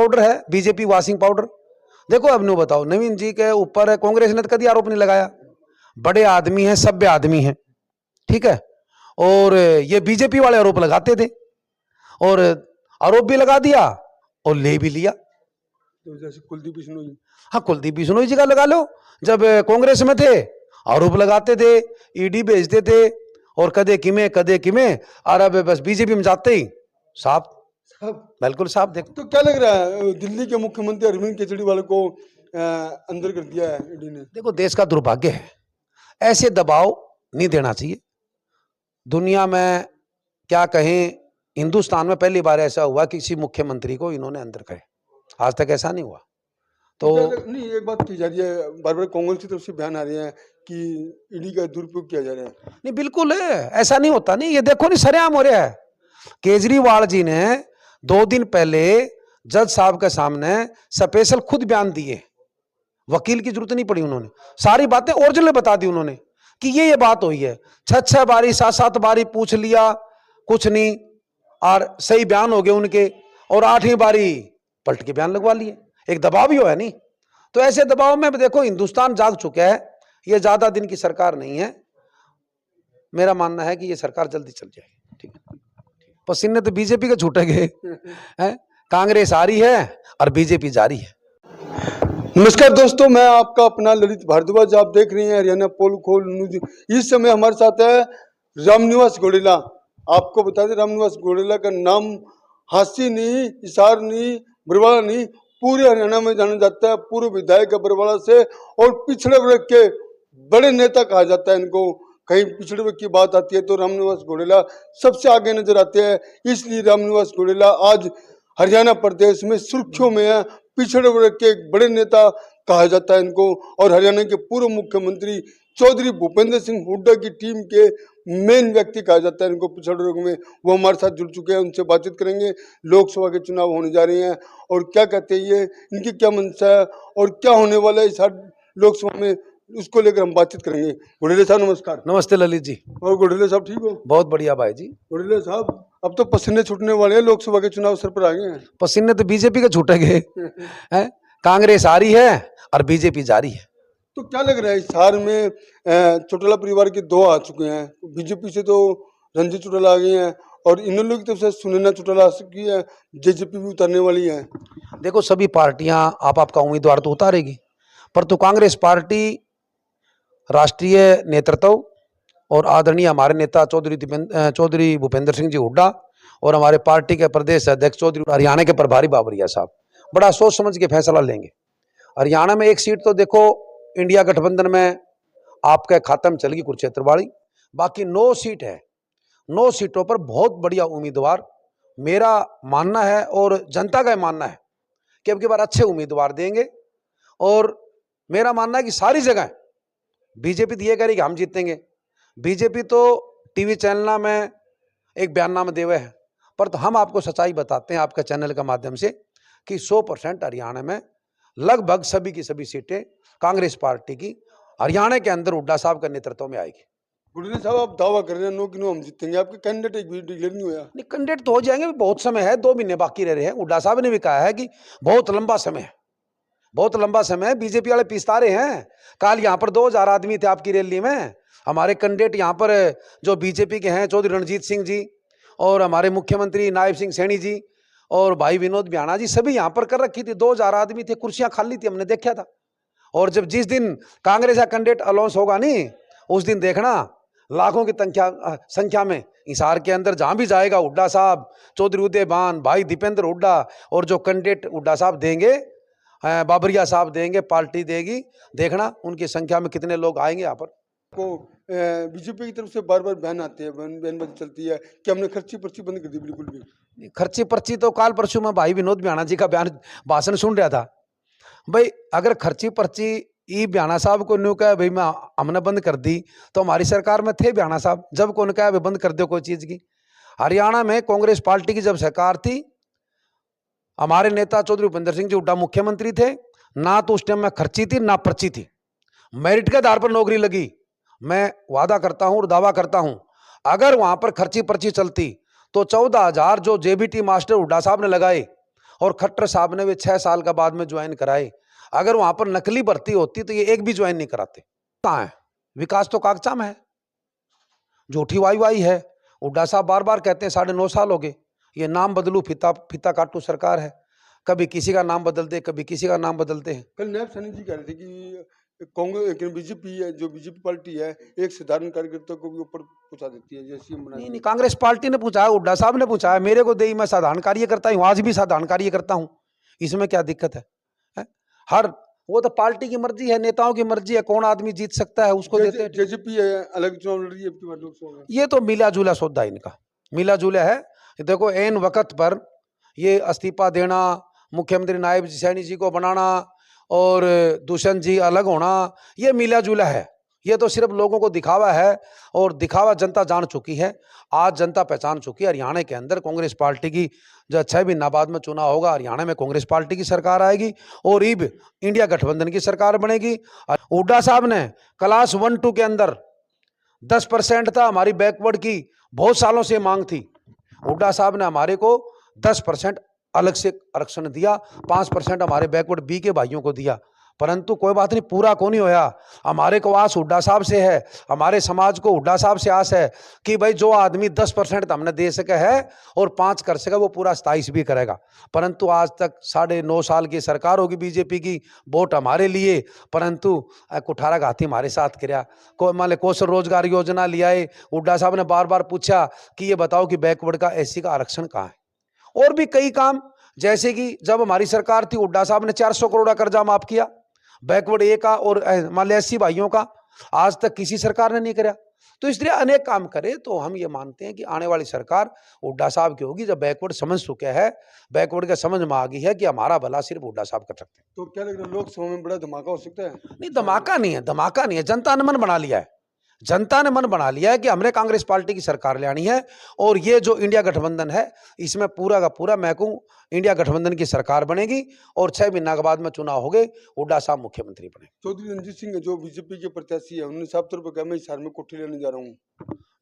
Powder है, BJP washing powder. देखो अब नो बताओ, नवीन जी के ऊपर कांग्रेस ने तो कभी आरोप नहीं लगाया, बड़े आदमी हैं, सभ्य आदमी हैं, ठीक है। और ये बीजेपी वाले आरोप लगाते थे, और आरोप भी लगा दिया और ले भी लिया। तो जैसे कुलदीप बिश्नोई, हाँ, कुलदीप बिश्नोई जी का लगा लो, जब कांग्रेस में थे आरोप लगाते थे, ईडी भेजते थे, और कदे किमे, और अब बस बीजेपी में जाते ही साफ, साहब बिल्कुल साफ। देखो तो क्या लग रहा है, दिल्ली के मुख्यमंत्री अरविंद केजरीवाल को अंदर कर दिया है ईडी ने? देखो, देश का दुर्भाग्य है, ऐसे दबाव नहीं देना चाहिए। दुनिया में क्या कहें, हिंदुस्तान में पहली बार ऐसा हुआ कि किसी मुख्यमंत्री को इन्होंने अंदर करे, आज तक ऐसा नहीं हुआ। तो नहीं, एक बात की जा रही है, बार बार कांग्रेस की तरफ से बयान आ रहे हैं कि ईडी का दुरुपयोग किया जा रहा है। नहीं, बिल्कुल है, ऐसा नहीं होता। नहीं, ये देखो नहीं, सरेआम हो रहा है। केजरीवाल जी ने 2 दिन पहले जज साहब के सामने स्पेशल खुद बयान दिए, वकील की जरूरत नहीं पड़ी, उन्होंने सारी बातें ओरिजिनल बता दी उन्होंने कि ये बात हुई है। 6 बारी 7 बारी पूछ लिया, कुछ नहीं, और सही बयान हो गए उनके, और 8वीं बारी पलट के बयान लगवा लिए। एक दबाव ही हो है नहीं, तो ऐसे दबाव में देखो हिंदुस्तान जाग चुका है, ये ज्यादा दिन की सरकार नहीं है। मेरा मानना है कि ये सरकार जल्दी चल जाएगी, ठीक है। पसीने तो बीजेपी के छूटेंगे हैं, कांग्रेस आ रही है और बीजेपी जा रही है। नमस्कार दोस्तों, मैं आपका अपना ललित भारद्वाज, आप देख रहे हैं हरियाणा पोल खोल न्यूज। इस समय हमारे साथ है रामनिवास घोडेला। आपको बता दें, रामनिवास घोडेला का नाम हास्य नहीं, हिसार नहीं, बरवाला नहीं, पूरे हरियाणा में जाना जाता है। पूर्व विधायक है बरवाला से, और पिछड़े वर्ग के बड़े नेता कहा जाता है इनको। कहीं पिछड़े वर्ग की बात आती है तो रामनिवास घोडेला सबसे आगे नजर आते हैं। इसलिए रामनिवास घोडेला आज हरियाणा प्रदेश में सुर्खियों में है। पिछड़े वर्ग के एक बड़े नेता कहा जाता है इनको, और हरियाणा के पूर्व मुख्यमंत्री चौधरी भूपेंद्र सिंह हुड्डा की टीम के मेन व्यक्ति कहा जाता है इनको पिछड़े वर्ग में। वो हमारे साथ जुड़ चुके हैं, उनसे बातचीत करेंगे। लोकसभा के चुनाव होने जा रहे हैं, और क्या कहते हैं ये, इनकी क्या मंशा है, और क्या होने वाला है इस लोकसभा में, उसको लेकर हम बातचीत करेंगे। घोडेले साहब नमस्कार। नमस्ते ललित जी। और घोडेले साहब ठीक हो? बहुत बढ़िया भाई जी। घोडेले साहब, अब तो पसीने छूटने वाले हैं, लोकसभा के चुनाव सर पर आ गए हैं। पसीने तो बीजेपी के छूटेंगे हैं, कांग्रेस आ रही है और बीजेपी जा रही है। तो क्या लग रहा है, इस हार में चौटाला परिवार के 2 आ चुके हैं। बीजेपी से तो रंजीत चौटाला आ गए हैं, और इन लोगों की तरफ से सुनैना चौटाला आ चुकी है, जेजेपी भी उतारने वाली है। देखो, सभी पार्टियां आपका उम्मीदवार तो उतारेगी, पर तो कांग्रेस पार्टी राष्ट्रीय नेतृत्व और आदरणीय हमारे नेता चौधरी भूपेंद्र सिंह जी हुड्डा, और हमारे पार्टी के प्रदेश अध्यक्ष चौधरी हरियाणा के प्रभारी बाबरिया साहब बड़ा सोच समझ के फैसला लेंगे। हरियाणा में एक सीट तो देखो इंडिया गठबंधन में आपके खाते में चलेगी, कुरुक्षेत्र वाली। बाकी 9 सीट है, 9 सीटों पर बहुत बढ़िया उम्मीदवार मेरा मानना है, और जनता का मानना है कि अब की बार अच्छे उम्मीदवार देंगे। और मेरा मानना है कि सारी जगह बीजेपी दिए करेगी, हम जीतेंगे। बीजेपी तो टीवी चैनल में एक बयाननामा देवे है, पर तो हम आपको सच्चाई बताते हैं आपके चैनल के माध्यम से कि 100% हरियाणा में लगभग सभी की सभी सीटें कांग्रेस पार्टी की हरियाणा के अंदर हुड्डा साहब के नेतृत्व में आएगी। घोडेले साहब, आप दावा कर रहे हैं 9 की 9 हम जीतेंगे, आपके कैंडिडेट एक भी डिक्लेयर नहीं हुआ? नहीं, कैंडिडेट तो हो जाएंगे, बहुत समय है, 2 महीने बाकी रह रहे हैं। हुड्डा साहब ने भी कहा है कि बहुत लंबा समय है, बहुत लंबा समय है। बीजेपी वाले पिसता रहे हैं, कल यहाँ पर 2000 आदमी थे आपकी रैली में। हमारे कैंडिडेट यहाँ पर जो बीजेपी के हैं, चौधरी रणजीत सिंह जी, और हमारे मुख्यमंत्री नायब सिंह सैनी जी, और भाई विनोद बियाणा जी, सभी यहाँ पर कर रखी थी। 2000 आदमी थे, कुर्सियां खाली थी, हमने देखा था। और जब जिस दिन कांग्रेस का कैंडिडेट अलाउंस होगा नहीं, उस दिन देखना लाखों की संख्या में हिसार के अंदर जहां भी जाएगा हुड्डा साहब, चौधरी उदयभान, भाई दीपेंद्र हुड्डा, और जो कैंडिडेट हुड्डा साहब देंगे, बाबरिया साहब देंगे, पार्टी देगी, देखना उनकी संख्या में कितने लोग आएंगे यहाँ पर। को बीजेपी की तरफ से बार बार बयान आते हैं, बयानबाजी चलती है कि हमने खर्ची पर्ची बंद कर दी। बिल्कुल भी खर्ची पर्ची तो काल परसों में भाई विनोद बियाणा जी का भाषण सुन रहा था। भाई अगर खर्ची पर्ची ई बियाणा साहब को न्यू कहा भाई मैं हमने बंद कर दी, तो हमारी सरकार में थे बियाणा साहब, जब कौन कहा भाई बंद कर दो कोई चीज की। हरियाणा में कांग्रेस पार्टी की जब सरकार थी, हमारे नेता चौधरी भूपेंद्र सिंह जी हुड्डा मुख्यमंत्री थे, ना तो उस टाइम में खर्ची थी ना पर्ची थी, मेरिट के आधार पर नौकरी लगी। मैं वादा करता हूं और दावा करता हूं, अगर वहां पर खर्ची पर्ची चलती तो 14,000 जो जेबीटी मास्टर हुड्डा साहब ने लगाए, और खट्टर साहब ने वे 6 साल का बाद में ज्वाइन कराए। अगर वहां पर नकली भर्ती होती तो ये एक भी ज्वाइन नहीं कराते। कहाँ है विकास? तो कागजा में है, झूठी वाई है। हुड्डा साहब बार बार कहते हैं 9.5 साल हो गए, ये नाम बदलू फीता काटू सरकार है, कभी किसी का नाम बदलते कभी किसी का नाम बदलते हैं। कल नायब सैनी जी कह रहे थे कि कांग्रेस बीजेपी है, जो बीजेपी पार्टी है, एक साधारण कार्यकर्ता को भी ऊपर पहुंचा देती है, जैसे नहीं, कांग्रेस पार्टी ने पूछा है, हुड्डा साहब ने पूछा है, मेरे को दे, मैं साधारण कार्य करता हूँ, आज भी साधारण कार्य करता हूँ, इसमें क्या दिक्कत है? हर वो तो पार्टी की मर्जी है, नेताओं की मर्जी है, कौन आदमी जीत सकता है उसको देते हैं। जेजेपी है, अलग चुनाव लड़ रही है लोकसभा में। ये तो मिला जुला सौदा इनका, मिला जुला है। देखो एन वक्त पर ये इस्तीफा देना, मुख्यमंत्री नायब सैनी जी को बनाना और दुष्यंत जी अलग होना, ये मिला जुला है। ये तो सिर्फ लोगों को दिखावा है और दिखावा जनता जान चुकी है। आज जनता पहचान चुकी है हरियाणा के अंदर कांग्रेस पार्टी की, जो 6 महीना बाद में चुनाव होगा, हरियाणा में कांग्रेस पार्टी की सरकार आएगी और इब इंडिया गठबंधन की सरकार बनेगी। हुड्डा साहब ने क्लास 1-2 के अंदर 10% था हमारी बैकवर्ड की बहुत सालों से मांग थी। हुड्डा साहब ने हमारे को 10% अलग से आरक्षण दिया, 5% हमारे बैकवर्ड बी के भाइयों को दिया, परंतु कोई बात नहीं, पूरा को नहीं होया। हमारे को आस हुड्डा साहब से है, हमारे समाज को हुड्डा साहब से आस है कि भाई जो आदमी 10% हमने दे सके है और 5 कर सके वो पूरा 27 भी करेगा। परंतु आज तक 9.5 साल की सरकार होगी बीजेपी की, वोट हमारे लिए, परंतु कुठारा घाती हमारे साथ कराया। मान लो कौशल रोजगार योजना लिया है, हुड्डा साहब ने बार बार पूछा कि ये बताओ कि बैकवर्ड का एससी का आरक्षण कहाँ है। और भी कई काम, जैसे कि जब हमारी सरकार थी हुड्डा साहब ने 400 करोड़ का कर्जा माफ किया बैकवर्ड ए का और मान लो एससी भाइयों का, आज तक किसी सरकार ने नहीं कराया। तो इसलिए अनेक काम करे, तो हम ये मानते हैं कि आने वाली सरकार हुड्डा साहब की होगी, जब बैकवर्ड समझ चुके हैं, बैकवर्ड के समझ में आ गई है कि हमारा भला सिर्फ हुड्डा साहब कर सकते हैं। तो क्या लग रहा है लोकसभा में बड़ा धमाका हो सकता है? नहीं, धमाका नहीं है, धमाका नहीं है, जनता ने मन बना लिया है। जनता ने मन बना लिया है कि हमने कांग्रेस पार्टी की सरकार लानी है और ये जो इंडिया गठबंधन है इसमें पूरा का पूरा मैं कहूं इंडिया गठबंधन की सरकार बनेगी और 6 महीना के बाद में चुनाव हो गए, हुड्डा साहब मुख्यमंत्री बने। चौधरी रणजीत सिंह जो बीजेपी के प्रत्याशी है, उन्होंने साफ तौर पर कहा मैं हिसार में कोठी लेने जा रहा हूँ।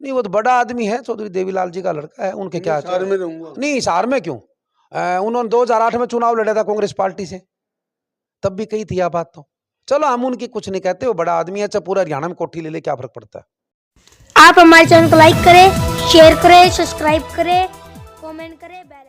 नहीं, वो तो बड़ा आदमी है, चौधरी देवीलाल जी का लड़का है, उनके क्या हिसार में रहूंगा। नहीं, हिसार में क्यों? उन्होंने 2008 में चुनाव लड़ा था कांग्रेस पार्टी से, तब भी कही थी यह बात। तो चलो हम उनकी कुछ नहीं कहते, वो बड़ा आदमी है, चाहे पूरा हरियाणा में कोठी ले ले, क्या फर्क पड़ता है। आप हमारे चैनल को लाइक करें, शेयर करें, सब्सक्राइब करें, कमेंट करें, बेल